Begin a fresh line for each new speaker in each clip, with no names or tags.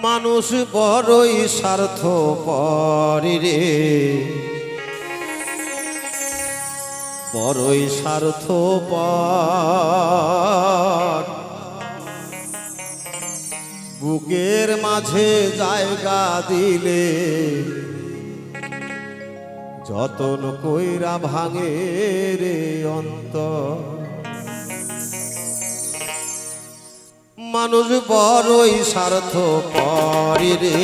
মানুষ বড়ই স্বার্থপর রে, বড়ই স্বার্থপর। বুকের মাঝে জায়গা দিলে যতন কইরা ভাঙে রে অন্তর। মানুষ বড়ই স্বার্থপর রে,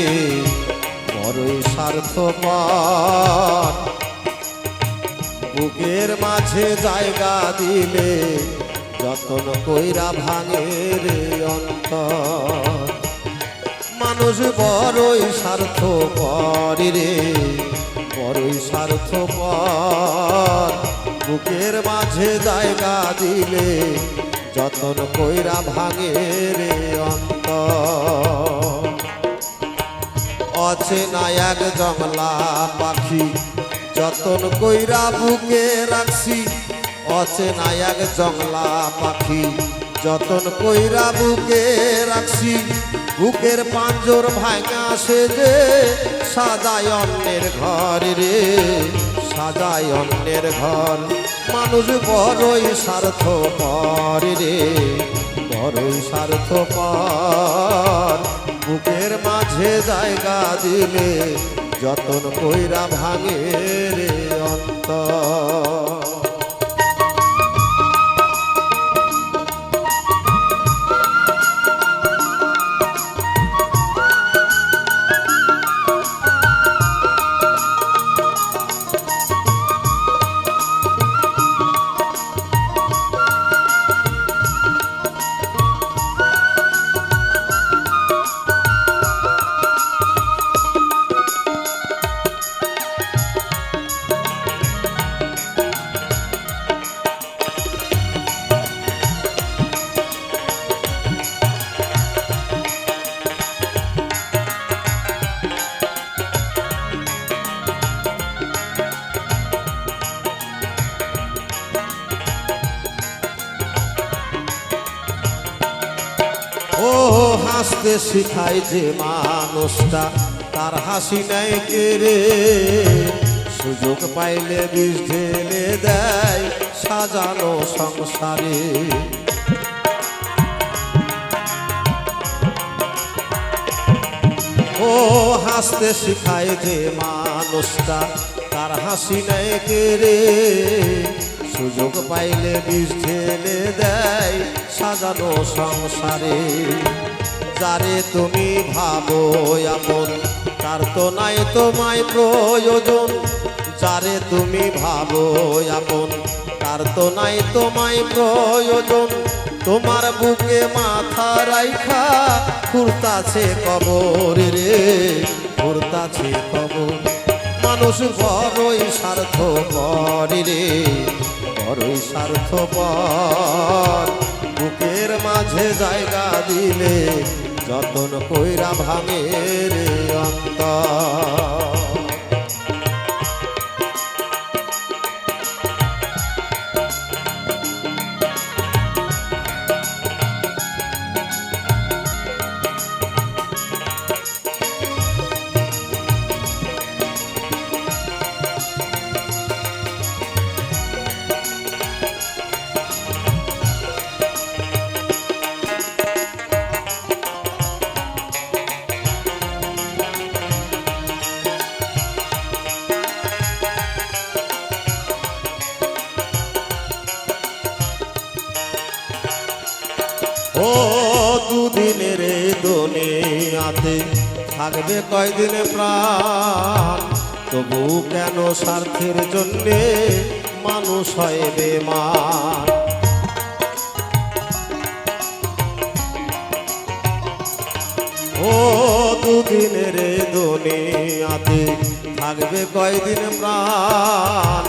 বড়ই স্বার্থপর। বুকের মাঝে জায়গা দিলে যতন কইরা ভাঙে রে অন্তর। মানুষ বড়ই স্বার্থপর রে, বড়ই স্বার্থপর। বুকের মাঝে জায়গা দিলে যতন কইরা ভাঙে রে অন্তর। অচেনা এক জংলা পাখি যতন কইরা বুকে রাখছি। অচেনা এক জংলা পাখি যতন কইরা বুকে রাখছি। বুকের পাঁজর ভাঙা সে যে সাজায় অন্যের ঘর রে, সাজায় অন্যের ঘর। মানুষ বড়ই স্বার্থপর রে, বড়ই স্বার্থপর। বুকের মাঝে জায়গা দিলে যতন কইরা ভাঙে রে অন্তর। ও হাসতে শিখায় যে মানুষটা, তার হাসি নাই কেড়ে। সুযোগ পাইলে বিষ ঢেলে দেয় সাজানো সংসারে। ও হাসতে শিখায় যে মানুষটা, তার হাসি নাই কেড়ে। সুযোগ পাইলে বিষ ঢেলে দেয় সাজানো সংসারে। যারে তুমি ভাবো আপন, তার তো নাই তোমায় প্রয়োজন। যারে তুমি ভাবো আপন, তার তো নাই তোমায় প্রয়োজন। তোমার বুকে মাথা রাইখা ঘুরতাছে কবর রে, ঘুরতাছে কবর। মানুষ বড়ই স্বার্থপর রে, বড়ই স্বার্থপর। বুকের মাঝে জায়গা দিলে যতন কইরা ভাঙে রে অন্তর। ও দুদিনের দুনিয়াতে থাকবে কয়দিন প্রাণ। তবু কেন স্বার্থের জন্যে মানুষ হয় বেমান। ও দুদিনের দুনিয়াতে থাকবে কয়দিন প্রাণ।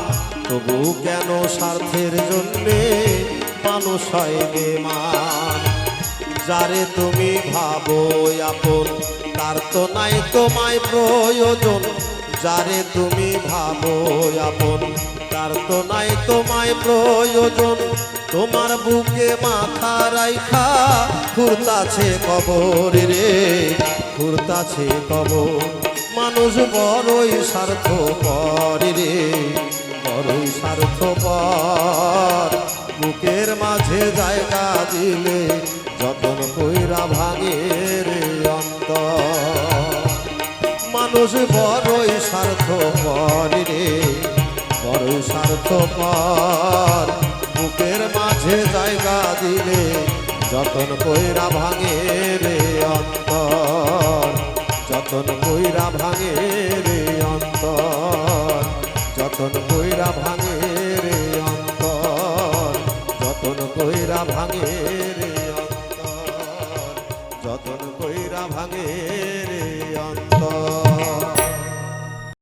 তবু কেন স্বার্থের জন্যে মানুষ হয় বেমান। যারে তুমি ভাবো আপন, তার তো নাই তোমায় প্রয়োজন। যারে তুমি ভাবো আপন, তার তো নাই তোমায় প্রয়োজন। তোমার বুকে মাথা রাইখা ঘুরতাছে কবর রে, ঘুরতাছে কব মানুষ বড়ই স্বার্থপর রে বড়ই স্বার্থপর বুকের মাঝে জায়গা দিলে যতন কইরা ভাঙে রে অন্তর মানুষ বড়ই স্বার্থপর রে বড়ই স্বার্থপর বুকের মাঝে জায়গা দিলে যতন কইরা ভাঙে রে অন্তর যতন কইরা ভাঙে রে অন্তর যতন কইরা ভাঙে রে অন্তর যতন কইরা ভাঙে